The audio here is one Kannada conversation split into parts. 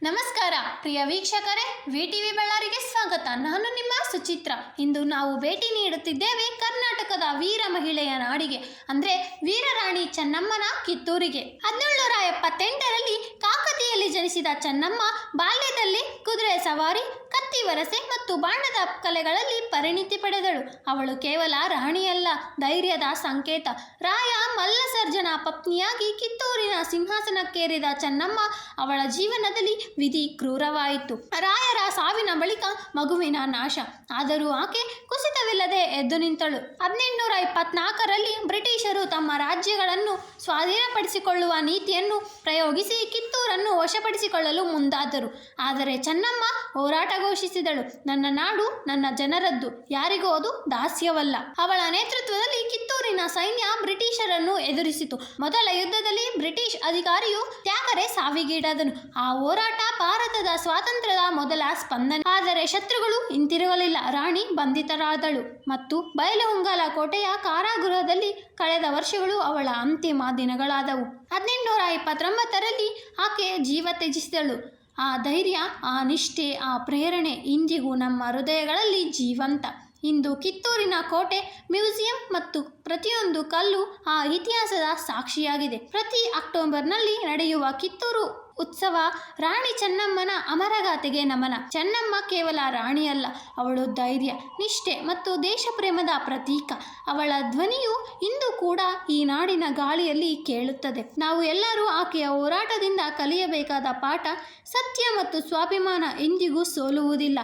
ನಮಸ್ಕಾರ ಪ್ರಿಯ ವೀಕ್ಷಕರೇ, ವಿಟಿವಿ ಬಳ್ಳಾರಿಗೆ ಸ್ವಾಗತ. ನಾನು ನಿಮ್ಮ ಸುಚಿತ್ರ. ಇಂದು ನಾವು ಭೇಟಿ ನೀಡುತ್ತಿದ್ದೇವೆ ಕರ್ನಾಟಕದ ವೀರ ಮಹಿಳೆಯ ನಾಡಿಗೆ, ಅಂದರೆ ವೀರರಾಣಿ ಚೆನ್ನಮ್ಮನ ಕಿತ್ತೂರಿಗೆ. 1778ರಲ್ಲಿ ಕಾಕತಿಯಲ್ಲಿ ಜನಿಸಿದ ಚೆನ್ನಮ್ಮ ಬಾಲ್ಯದಲ್ಲಿ ಕುದುರೆ ಸವಾರಿ, ಕತ್ತಿ ವರಸೆ ಮತ್ತು ಬಾಣದ ಕಲೆಗಳಲ್ಲಿ ಪರಿಣಿತಿ ಪಡೆದಳು. ಅವಳು ಕೇವಲ ರಾಣಿಯಲ್ಲ, ಧೈರ್ಯದ ಸಂಕೇತ. ರಾಯ ಮಲ್ಲಸರ್ಜನ ಪತ್ನಿಯಾಗಿ ಕಿತ್ತೂರಿನ ಸಿಂಹಾಸನಕ್ಕೇರಿದ ಚೆನ್ನಮ್ಮ ಅವಳ ಜೀವನದಲ್ಲಿ ವಿಧಿ ಕ್ರೂರವಾಯಿತು. ರಾಯರ ಸಾವಿನ ಬಳಿಕ ಮಗುವಿನ ನಾಶ. ಆದರೂ ಆಕೆ ಕುಸಿತವಿಲ್ಲದೆ ಎದ್ದು ನಿಂತಳು. 1824ರಲ್ಲಿ ಬ್ರಿಟಿಷರು ತಮ್ಮ ರಾಜ್ಯಗಳನ್ನು ಸ್ವಾಧೀನಪಡಿಸಿಕೊಳ್ಳುವ ನೀತಿಯನ್ನು ಪ್ರಯೋಗಿಸಿ ಕಿತ್ತೂರನ್ನು ವಶಪಡಿಸಿಕೊಳ್ಳಲು ಮುಂದಾದರು. ಆದರೆ ಚೆನ್ನಮ್ಮ ಹೋರಾಟ ಘೋಷಿಸಿದಳು. ನನ್ನ ನಾಡು ನನ್ನ ಜನರದ್ದು, ಯಾರಿಗೂ ಅದು ದಾಸ್ಯವಲ್ಲ. ಅವಳ ನೇತೃತ್ವದಲ್ಲಿ ಕಿತ್ತೂರಿನ ಸೈನ್ಯ ಬ್ರಿಟಿಷರನ್ನು ಎದುರಿಸಿತು. ಮೊದಲ ಯುದ್ಧದಲ್ಲಿ ಬ್ರಿಟಿಷ್ ಅಧಿಕಾರಿಯು ತ್ಯಾಗರೆ ಸಾವಿಗೀಡಾದನು. ಆ ಹೋರಾಟ ಭಾರತದ ಸ್ವಾತಂತ್ರ್ಯದ ಮೊದಲ ಸ್ಪಂದನೆ. ಆದರೆ ಶತ್ರುಗಳು ಹಿಂತಿರುಗಲಿಲ್ಲ. ರಾಣಿ ಬಂಧಿತರಾದಳು ಮತ್ತು ಬೈಲಹೊಂಗಲ ಕೋಟೆಯ ಕಾರಾಗೃಹದಲ್ಲಿ ಕಳೆದ ವರ್ಷಗಳು ಅವಳ ಅಂತಿಮ ದಿನಗಳಾದವು. 1829ರಲ್ಲಿ ಆಕೆ ಜೀವ ತ್ಯಜಿಸಿದಳು. ಆ ಧೈರ್ಯ, ಆ ನಿಷ್ಠೆ, ಆ ಪ್ರೇರಣೆ ಇಂದಿಗೂ ನಮ್ಮ ಹೃದಯಗಳಲ್ಲಿ ಜೀವಂತ. ಇಂದು ಕಿತ್ತೂರಿನ ಕೋಟೆ, ಮ್ಯೂಸಿಯಂ ಮತ್ತು ಪ್ರತಿಯೊಂದು ಕಲ್ಲು ಆ ಇತಿಹಾಸದ ಸಾಕ್ಷಿಯಾಗಿದೆ. ಪ್ರತಿ ಅಕ್ಟೋಬರ್ನಲ್ಲಿ ನಡೆಯುವ ಕಿತ್ತೂರು ಉತ್ಸವ ರಾಣಿ ಚೆನ್ನಮ್ಮನ ಅಮರಗಾಥೆಗೆ ನಮನ. ಚೆನ್ನಮ್ಮ ಕೇವಲ ರಾಣಿಯಲ್ಲ, ಅವಳು ಧೈರ್ಯ, ನಿಷ್ಠೆ ಮತ್ತು ದೇಶಪ್ರೇಮದ ಪ್ರತೀಕ. ಅವಳ ಧ್ವನಿಯು ಇಂದು ಕೂಡ ಈ ನಾಡಿನ ಗಾಳಿಯಲ್ಲಿ ಕೇಳುತ್ತದೆ. ನಾವು ಎಲ್ಲರೂ ಆಕೆಯ ಹೋರಾಟದಿಂದ ಕಲಿಯಬೇಕಾದ ಪಾಠ: ಸತ್ಯ ಮತ್ತು ಸ್ವಾಭಿಮಾನ ಎಂದಿಗೂ ಸೋಲುವುದಿಲ್ಲ.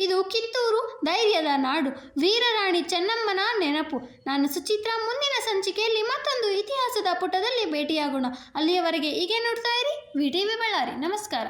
ಇದು ಕಿತ್ತೂರು, ಧೈರ್ಯದ ನಾಡು, ವೀರರಾಣಿ ಚೆನ್ನಮ್ಮನ ನೆನಪು. ನಾನು ಸುಚಿತ್ರ. ಮುಂದಿನ ಸಂಚಿಕೆಯಲ್ಲಿ ಮತ್ತೊಂದು ಇತಿಹಾಸದ ಪುಟದಲ್ಲಿ ಭೇಟಿಯಾಗೋಣ. ಅಲ್ಲಿಯವರೆಗೆ ಹೀಗೆ ನೋಡ್ತಾ ಇರಿ ವಿಟಿವಿ ಬಳ್ಳಾರಿ. ನಮಸ್ಕಾರ.